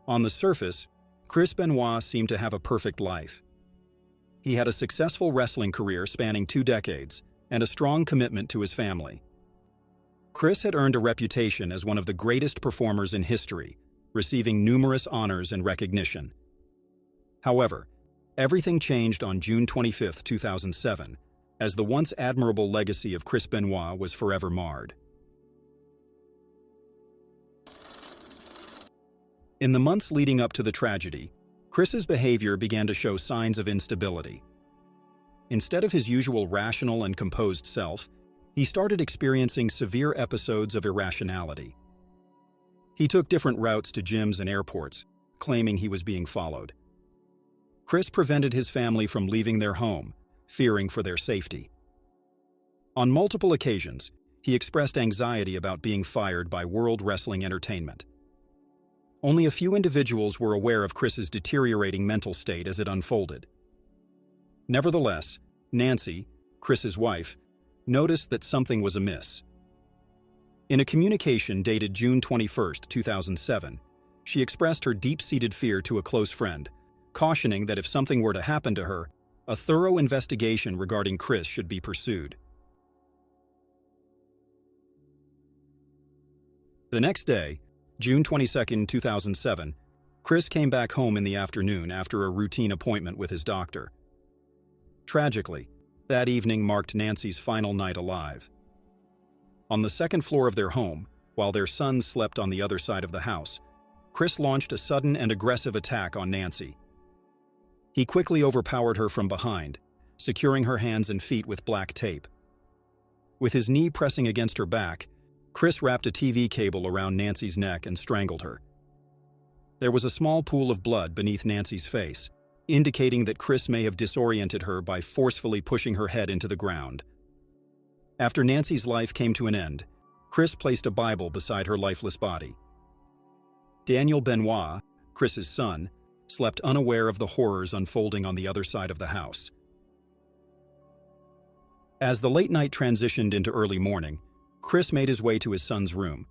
On the surface, Chris Benoit seemed to have a perfect life. He had a successful wrestling career spanning 2 decades and a strong commitment to his family. Chris had earned a reputation as one of the greatest performers in history, receiving numerous honors and recognition. However, everything changed on June 25, 2007, as the once admirable legacy of Chris Benoit was forever marred. In the months leading up to the tragedy, Chris's behavior began to show signs of instability. Instead of his usual rational and composed self, he started experiencing severe episodes of irrationality. He took different routes to gyms and airports, claiming he was being followed. Chris prevented his family from leaving their home, fearing for their safety. On multiple occasions, he expressed anxiety about being fired by World Wrestling Entertainment. Only a few individuals were aware of Chris's deteriorating mental state as it unfolded. Nevertheless, Nancy, Chris's wife, noticed that something was amiss. In a communication dated June 21, 2007, she expressed her deep-seated fear to a close friend, cautioning that if something were to happen to her, a thorough investigation regarding Chris should be pursued. The next day, June 22, 2007, Chris came back home in the afternoon after a routine appointment with his doctor. Tragically, that evening marked Nancy's final night alive. On the second floor of their home, while their sons slept on the other side of the house, Chris launched a sudden and aggressive attack on Nancy. He quickly overpowered her from behind, securing her hands and feet with black tape. With his knee pressing against her back, Chris wrapped a TV cable around Nancy's neck and strangled her. There was a small pool of blood beneath Nancy's face, indicating that Chris may have disoriented her by forcefully pushing her head into the ground. After Nancy's life came to an end, Chris placed a Bible beside her lifeless body. Daniel Benoit, Chris's son, slept unaware of the horrors unfolding on the other side of the house. As the late night transitioned into early morning, Chris made his way to his son's room.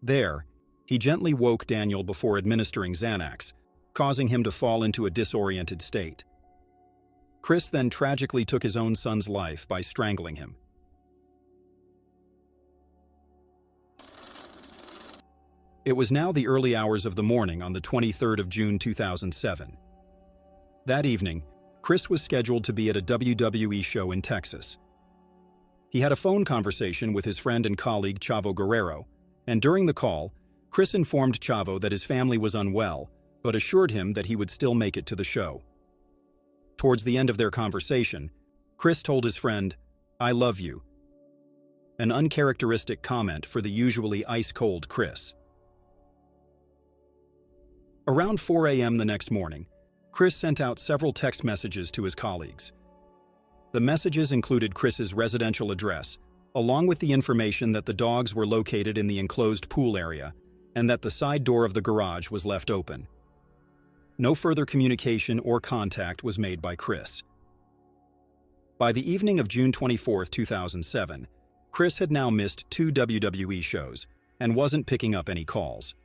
There, he gently woke Daniel before administering Xanax, causing him to fall into a disoriented state. Chris then tragically took his own son's life by strangling him. It was now the early hours of the morning on the 23rd of June 2007. That evening, Chris was scheduled to be at a WWE show in Texas. He had a phone conversation with his friend and colleague Chavo Guerrero, and during the call, Chris informed Chavo that his family was unwell, but assured him that he would still make it to the show. Towards the end of their conversation, Chris told his friend, "I love you," an uncharacteristic comment for the usually ice-cold Chris. Around 4 a.m. the next morning, Chris sent out several text messages to his colleagues. The messages included Chris's residential address, along with the information that the dogs were located in the enclosed pool area and that the side door of the garage was left open. No further communication or contact was made by Chris. By the evening of June 24, 2007, Chris had now missed 2 WWE shows and wasn't picking up any calls.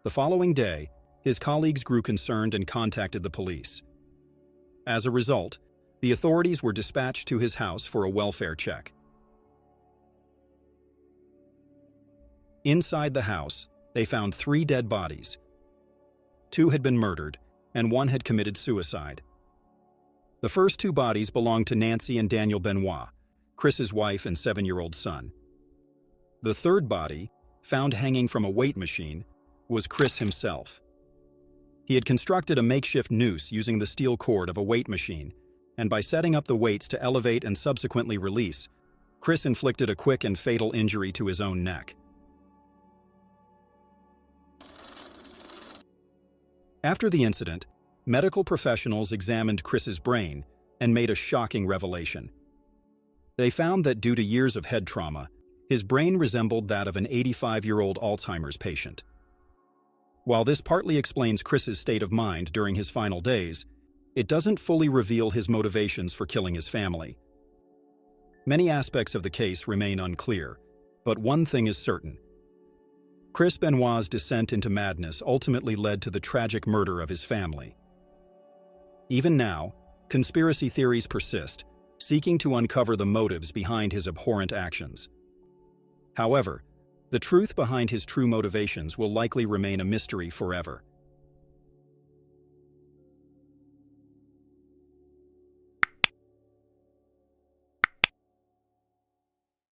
The following day, his colleagues grew concerned and contacted the police. As a result, the authorities were dispatched to his house for a welfare check. Inside the house, they found 3 dead bodies. 2 had been murdered, and 1 had committed suicide. The first 2 bodies belonged to Nancy and Daniel Benoit, Chris's wife and 7-year-old son. The third body, found hanging from a weight machine, was Chris himself. He had constructed a makeshift noose using the steel cord of a weight machine, and by setting up the weights to elevate and subsequently release, Chris inflicted a quick and fatal injury to his own neck. After the incident, medical professionals examined Chris's brain and made a shocking revelation. They found that due to years of head trauma, his brain resembled that of an 85-year-old Alzheimer's patient. While this partly explains Chris's state of mind during his final days, it doesn't fully reveal his motivations for killing his family. Many aspects of the case remain unclear, but one thing is certain. Chris Benoit's descent into madness ultimately led to the tragic murder of his family. Even now, conspiracy theories persist, seeking to uncover the motives behind his abhorrent actions. However, the truth behind his true motivations will likely remain a mystery forever.